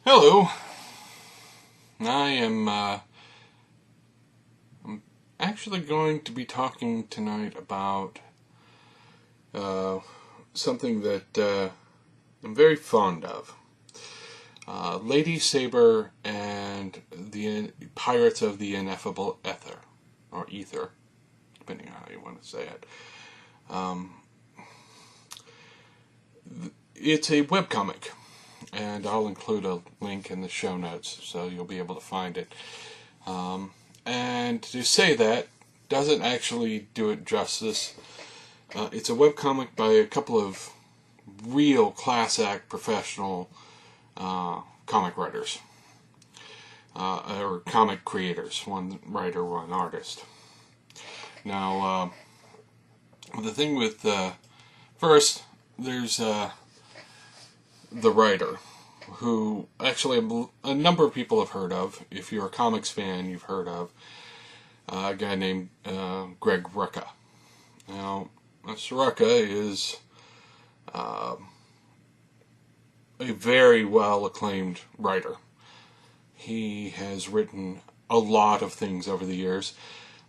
Hello. I'm actually going to be talking tonight about something that I'm very fond of. Lady Sabre and the Pirates of the Ineffable Aether, or Ether, depending on how you want to say it. It's a webcomic, and I'll include a link in the show notes so you'll be able to find it. And to say that doesn't actually do it justice. It's a webcomic by a couple of real class act professional comic writers, or comic creators, one writer, one artist. Now, the thing with, first, there's the writer, who actually a number of people have heard of. If you're a comics fan, you've heard of a guy named Greg Rucka. Now, this Rucka is a very well acclaimed writer. He has written a lot of things over the years.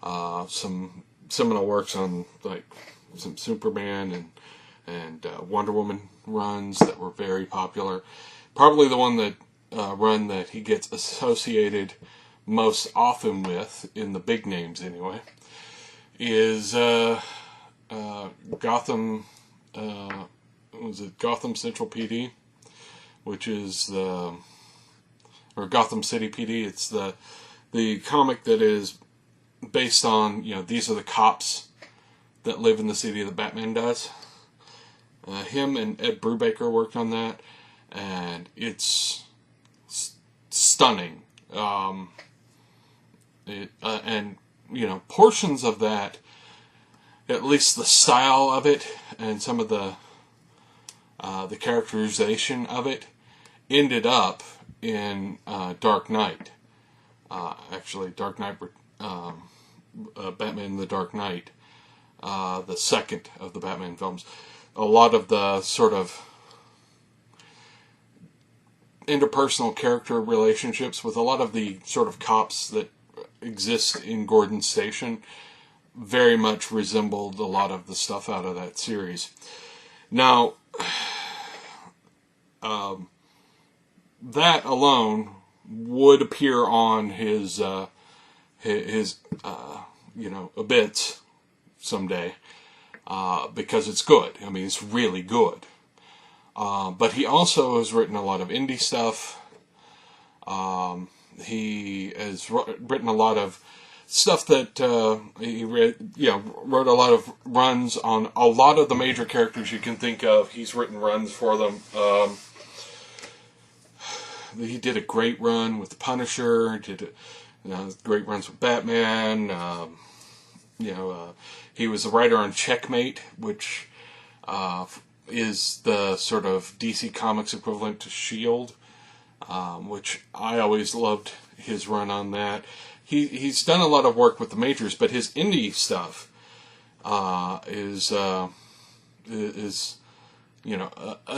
Some seminal works on like some Superman and Wonder Woman runs that were very popular. Probably the one that run that he gets associated most often with, in the big names anyway, is Gotham. Was it Gotham Central PD, which is or Gotham City PD? It's the comic that is based on, these are the cops that live in the city that Batman does. Him and Ed Brubaker worked on that, and it's stunning. And portions of that, at least the style of it, and some of the characterization of it, ended up in Dark Knight. Actually, Dark Knight, Batman: The Dark Knight, the second of the Batman films. A lot of the sort of interpersonal character relationships with a lot of the sort of cops that exist in Gordon Station very much resembled a lot of the stuff out of that series. Now, that alone would appear on his obits someday. Because it's good. I mean, it's really good. But he also has written a lot of indie stuff. He has written a lot of stuff that he wrote a lot of runs on a lot of the major characters you can think of. He's written runs for them. He did a great run with the Punisher. Did great runs with Batman. He was a writer on Checkmate, which is the sort of DC Comics equivalent to S.H.I.E.L.D., which I always loved his run on that. He's done a lot of work with the majors, but his indie stuff is a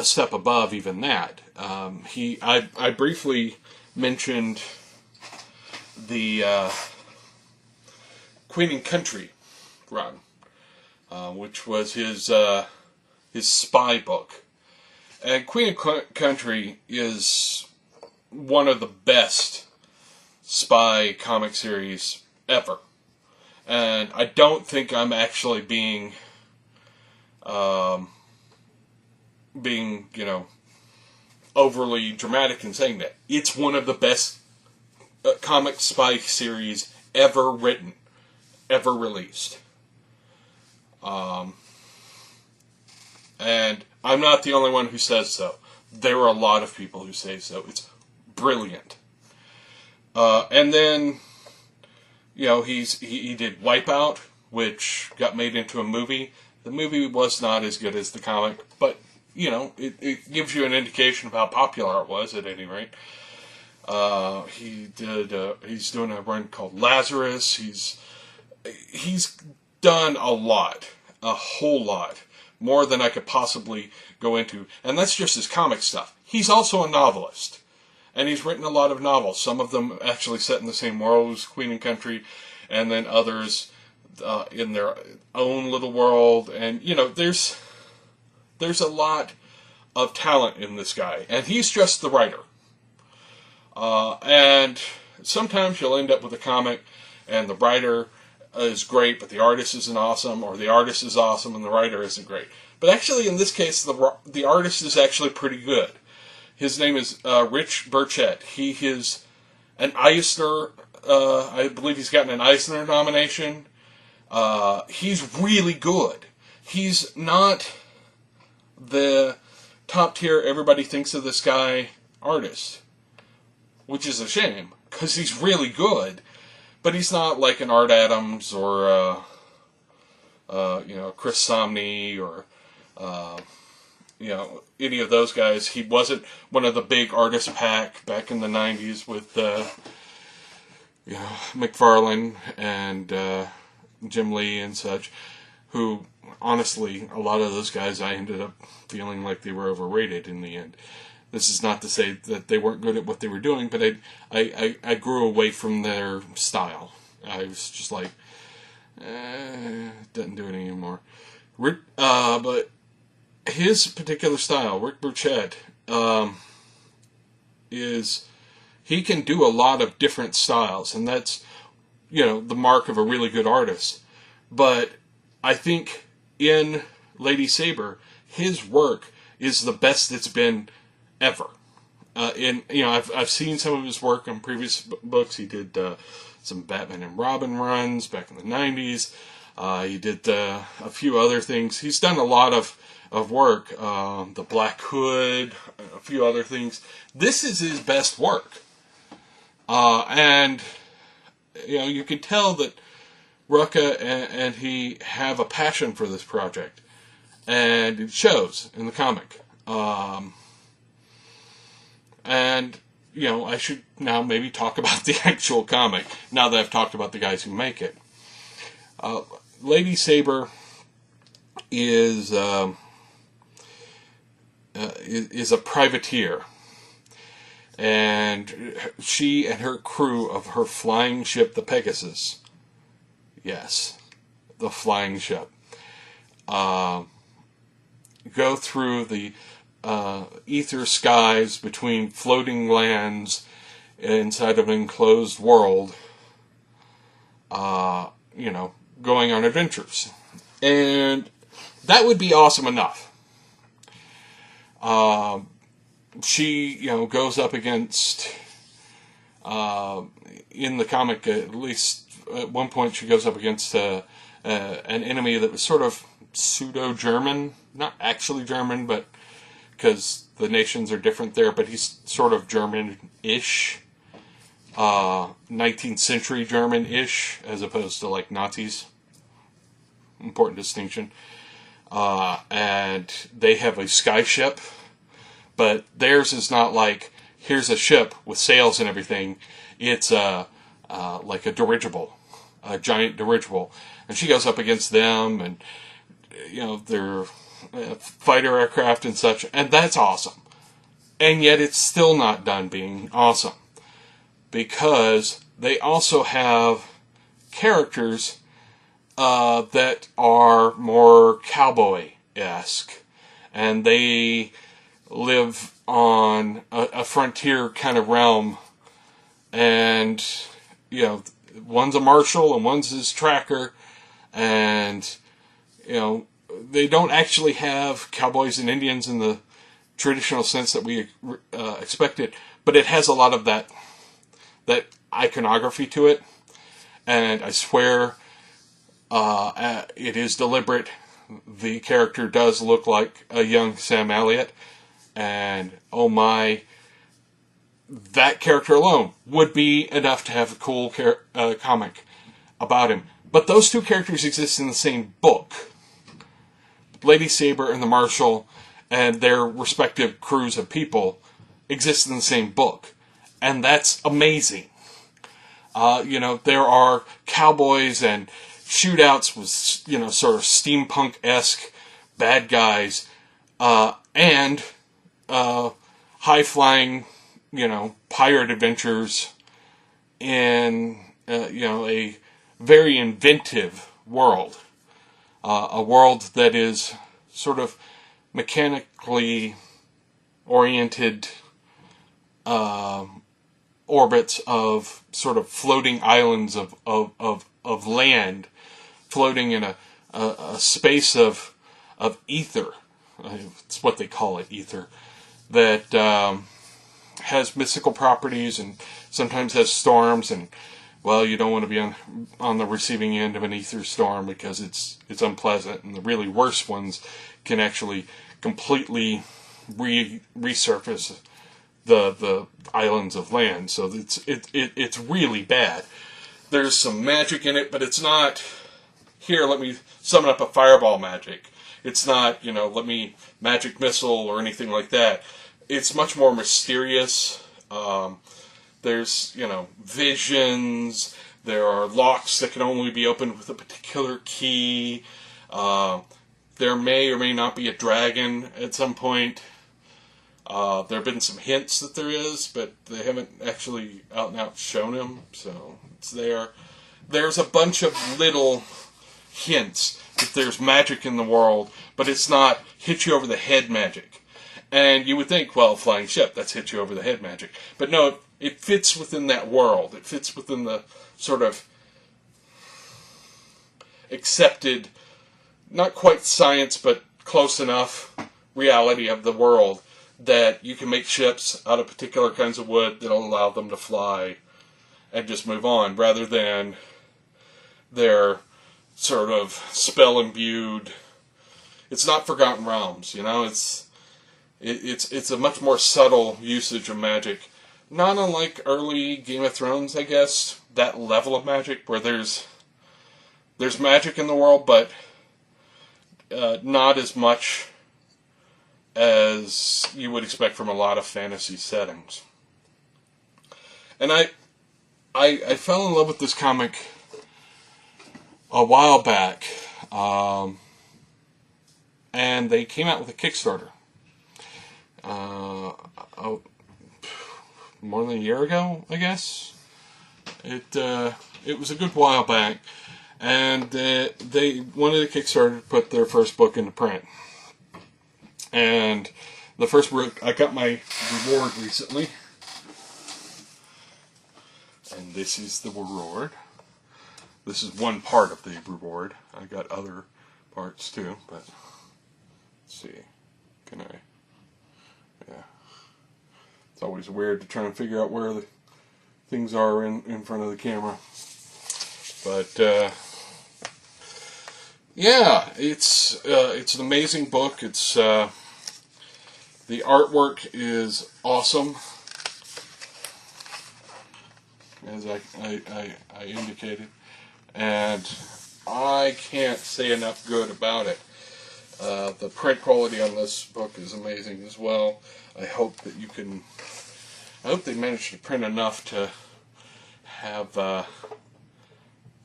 step above even that. I briefly mentioned the Queen and Country run, which was his spy book. And Queen and Country is one of the best spy comic series ever. And I don't think I'm actually being overly dramatic in saying that. It's one of the best comic spy series ever written, ever released. And I'm not the only one who says so. There are a lot of people who say so. It's brilliant. And then, he did Wipeout, which got made into a movie. The movie was not as good as the comic, but, it gives you an indication of how popular it was, at any rate. He's doing a run called Lazarus. He's done a whole lot, more than I could possibly go into. And that's just his comic stuff. He's also a novelist. And he's written a lot of novels, some of them actually set in the same world as Queen and Country, and then others in their own little world. And, you know, there's a lot of talent in this guy, and he's just the writer. And sometimes you'll end up with a comic, and the writer is great, but the artist isn't awesome, or the artist is awesome and the writer isn't great. But actually, in this case, the artist is actually pretty good. His name is Rich Burchett. He is an Eisner, I believe he's gotten an Eisner nomination. He's really good. He's not the top tier everybody thinks of this guy artist, which is a shame, because he's really good, but he's not like an Art Adams or Chris Samnee or any of those guys. He wasn't one of the big artist pack back in the 90s with McFarlane and Jim Lee and such, who, honestly, a lot of those guys I ended up feeling like they were overrated in the end. This is not to say that they weren't good at what they were doing, but I grew away from their style. I was just like, doesn't do it anymore. But his particular style, Rick Burchett, he can do a lot of different styles, and that's, the mark of a really good artist. But I think in Lady Sabre, his work is the best it's been ever. I've seen some of his work on previous books. He did some Batman and Robin runs back in the 90s. He did a few other things. He's done a lot of work. The Black Hood, a few other things. This is his best work. And you can tell that Rucka and he have a passion for this project. And it shows in the comic. And, I should now maybe talk about the actual comic, now that I've talked about the guys who make it. Lady Sabre is a privateer. And she and her crew of her flying ship, the Pegasus, yes, the flying ship, go through the ether skies between floating lands inside of an enclosed world, going on adventures. And that would be awesome enough. She, goes up against, in the comic, at least at one point, she goes up against an enemy that was sort of pseudo-German, not actually German, but because the nations are different there, but he's sort of German-ish, 19th century German-ish, as opposed to like Nazis. Important distinction. And they have a skyship, but theirs is not like, here's a ship with sails and everything. It's like a dirigible, a giant dirigible. And she goes up against them, and, they're fighter aircraft and such, and that's awesome. And yet it's still not done being awesome, because they also have characters that are more cowboy-esque, and they live on a frontier kind of realm, and one's a marshal and one's his tracker, and they don't actually have cowboys and Indians in the traditional sense that we expected, but it has a lot of that iconography to it, and I swear it is deliberate. The character does look like a young Sam Elliott, and oh my, that character alone would be enough to have a cool comic about him. But those two characters exist in the same book. Lady Sabre and the Marshal and their respective crews of people exist in the same book. And that's amazing. There are cowboys and shootouts with, sort of steampunk-esque bad guys, and high-flying, pirate adventures in, a very inventive world. A world that is sort of mechanically oriented orbits of sort of floating islands of land floating in a space of ether. It's what they call it, ether, that has mystical properties and sometimes has storms, and well, you don't want to be on the receiving end of an ether storm because it's unpleasant, and the really worst ones can actually completely resurface the islands of land. So it's really bad. There's some magic in it, but it's not, here, let me summon up a fireball magic. It's not, let me magic missile or anything like that. It's much more mysterious. There's, visions. There are locks that can only be opened with a particular key. There may or may not be a dragon at some point. There have been some hints that there is, but they haven't actually out and out shown him, so it's there. There's a bunch of little hints that there's magic in the world, but it's not hit you over the head magic. And you would think, well, flying ship, that's hit you over the head magic. But no, it fits within that world. It fits within the sort of accepted, not quite science, but close enough reality of the world that you can make ships out of particular kinds of wood that'll allow them to fly and just move on, rather than their sort of spell-imbued. It's not Forgotten Realms, It's a much more subtle usage of magic. Not unlike early Game of Thrones, I guess. That level of magic where there's magic in the world, but not as much as you would expect from a lot of fantasy settings. And I fell in love with this comic a while back, and they came out with a Kickstarter. More than a year ago, I guess. It was a good while back, and they wanted a Kickstarter to put their first book into print. And the first book, I got my reward recently, and this is the reward. This is one part of the reward. I got other parts too, but let's see. Can I? Yeah. It's always weird to try and figure out where the things are in front of the camera. But yeah, it's an amazing book. It's the artwork is awesome, as I indicated, and I can't say enough good about it. The print quality on this book is amazing as well. I hope they managed to print enough to have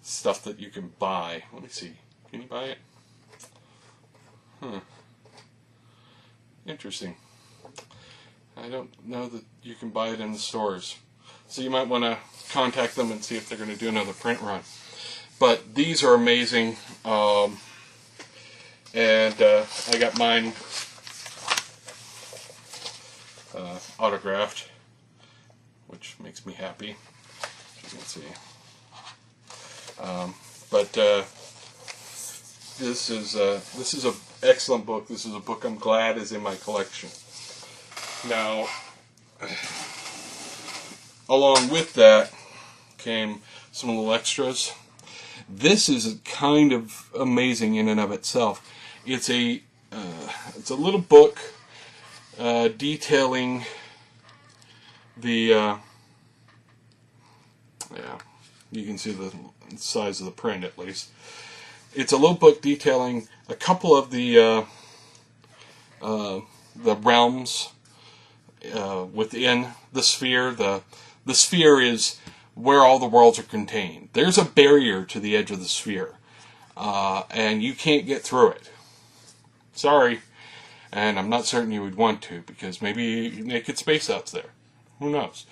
stuff that you can buy. Let me see. Can you buy it? Interesting. I don't know that you can buy it in the stores. So you might want to contact them and see if they're going to do another print run. But these are amazing. And I got mine autographed, which makes me happy, as you can see. But this is an excellent book. This is a book I'm glad is in my collection. Now, along with that came some little extras. This is kind of amazing in and of itself. It's a little book detailing the yeah, you can see the size of the print at least. It's a little book detailing a couple of the realms within the sphere. The sphere is where all the worlds are contained. There's a barrier to the edge of the sphere, and you can't get through it. Sorry, and I'm not certain you would want to, because maybe naked space outs there. Who knows?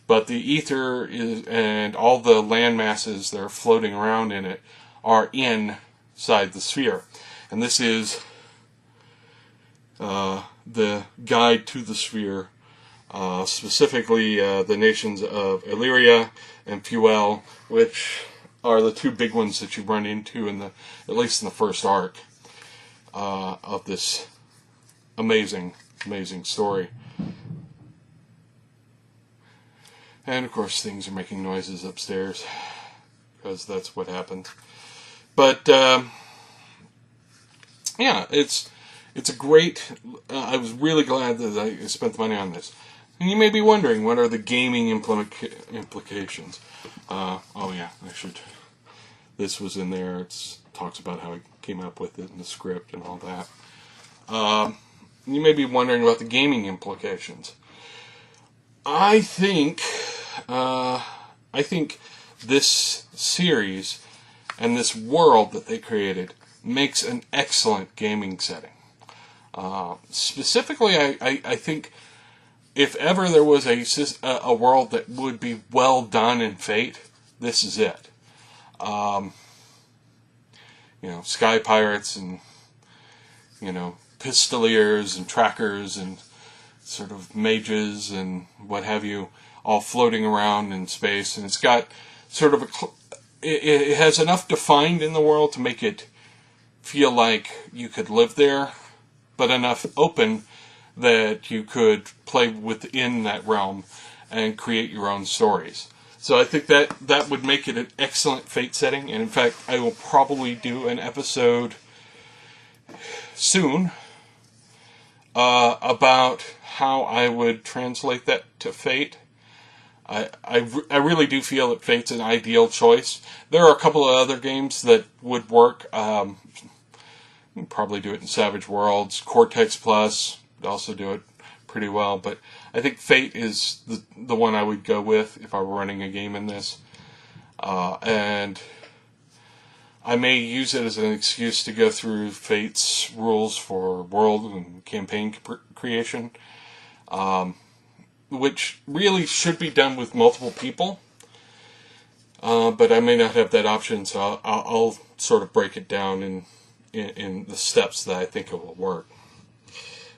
But the ether is, and all the land masses that are floating around in it are inside the sphere. And this is the guide to the sphere, specifically the nations of Illyria and Puel, which are the two big ones that you run into in at least in the first arc of this amazing story. And of course things are making noises upstairs, because that's what happens. But yeah, it's a great, I was really glad that I spent the money on this. And you may be wondering, what are the gaming implications? Oh yeah, this was in there. It talks about how he came up with it in the script and all that. You may be wondering about the gaming implications. I think this series and this world that they created makes an excellent gaming setting. Specifically, I think if ever there was a world that would be well done in Fate, this is it. Sky pirates and, pistoliers and trackers and sort of mages and what have you, all floating around in space. And it's got sort of it has enough defined in the world to make it feel like you could live there, but enough open that you could play within that realm and create your own stories. So I think that would make it an excellent Fate setting. And in fact, I will probably do an episode soon about how I would translate that to Fate. I really do feel that Fate's an ideal choice. There are a couple of other games that would work. You can probably do it in Savage Worlds. Cortex Plus would also do it pretty well. But I think Fate is the one I would go with if I were running a game in this. And I may use it as an excuse to go through Fate's rules for world and campaign creation, which really should be done with multiple people, but I may not have that option, so I'll sort of break it down in the steps that I think it will work.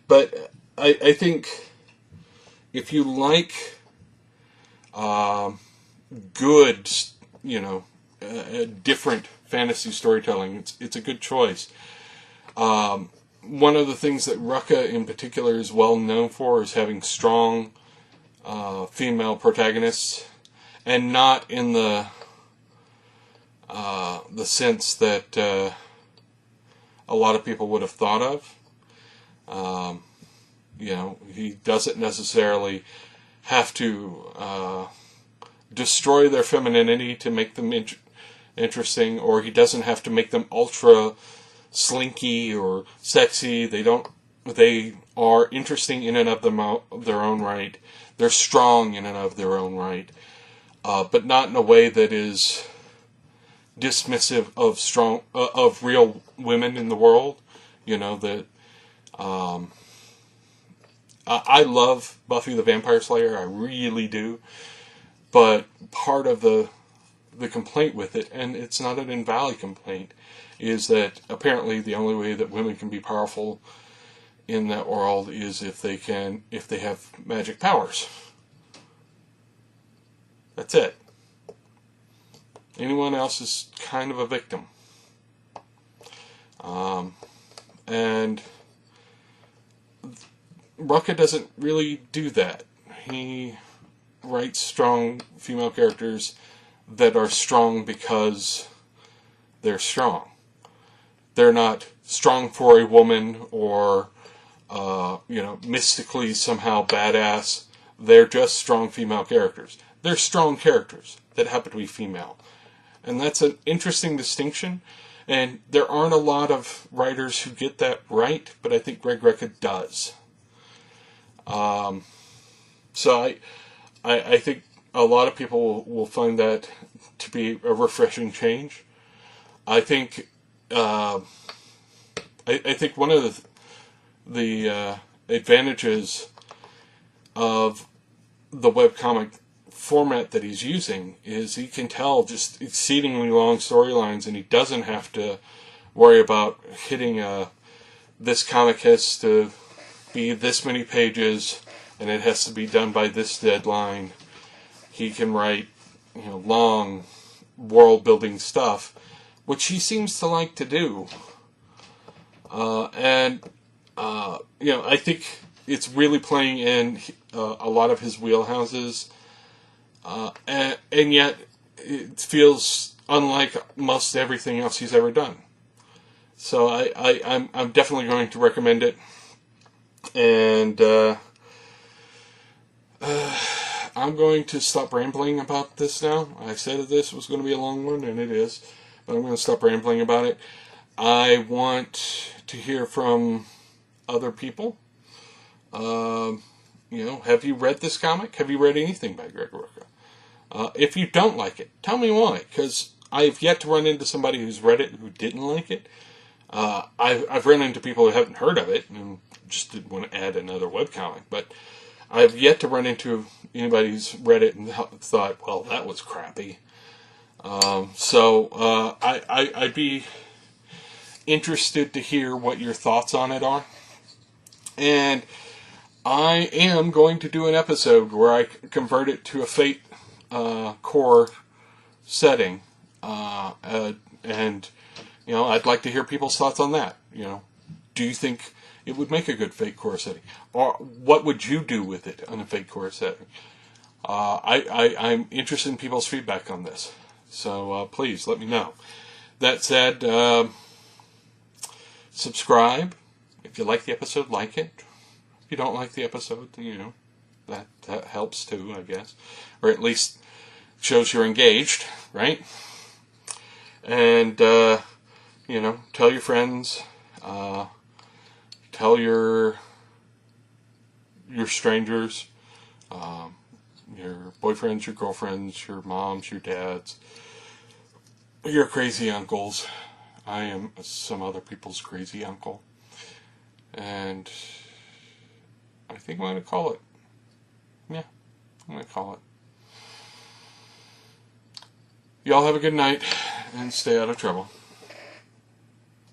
But I think if you like good, different fantasy storytelling, it's a good choice. One of the things that Rucka in particular is well known for is having strong female protagonists, and not in the sense that a lot of people would have thought of. He doesn't necessarily have to destroy their femininity to make them interesting, or he doesn't have to make them ultra slinky or sexy. They are interesting in and of their own right. They're strong in and of their own right, but not in a way that is dismissive of real women in the world. I love Buffy the Vampire Slayer. I really do. But part of the complaint with it, and it's not an invalid complaint, is that apparently the only way that women can be powerful in that world is if they have magic powers. That's it. Anyone else is kind of a victim. And Rucka doesn't really do that. He writes strong female characters that are strong because they're strong. They're not strong for a woman or mystically somehow badass. They're just strong female characters. They're strong characters that happen to be female. And that's an interesting distinction. And there aren't a lot of writers who get that right, but I think Greg Rucka does. So I think a lot of people will find that to be a refreshing change. I think I think one of the advantages of the webcomic format that he's using is he can tell just exceedingly long storylines, and he doesn't have to worry about hitting this comic has to be this many pages and it has to be done by this deadline. He can write, long world building stuff, which he seems to like to do. I think it's really playing in a lot of his wheelhouses, and yet it feels unlike most everything else he's ever done. So I'm definitely going to recommend it, and I'm going to stop rambling about this now. I said this was going to be a long one, and it is, but I'm going to stop rambling about it. I want to hear from other people. Have you read this comic? Have you read anything by Greg Rucka? If you don't like it, tell me why, because I've yet to run into somebody who's read it who didn't like it. I've run into people who haven't heard of it and just didn't want to add another webcomic, but I've yet to run into anybody who's read it and thought, well, that was crappy. I'd be interested to hear what your thoughts on it are. And I am going to do an episode where I convert it to a Fate core setting. I'd like to hear people's thoughts on that. Do you think it would make a good Fate core setting? Or what would you do with it on a Fate core setting? I'm interested in people's feedback on this. So please let me know. That said, subscribe. If you like the episode, like it. If you don't like the episode, that helps too, I guess. Or at least shows you're engaged, right? And, tell your friends, tell your strangers, your boyfriends, your girlfriends, your moms, your dads, your crazy uncles. I am some other people's crazy uncle. And I think I'm going to call it. Yeah, I'm going to call it. Y'all have a good night and stay out of trouble.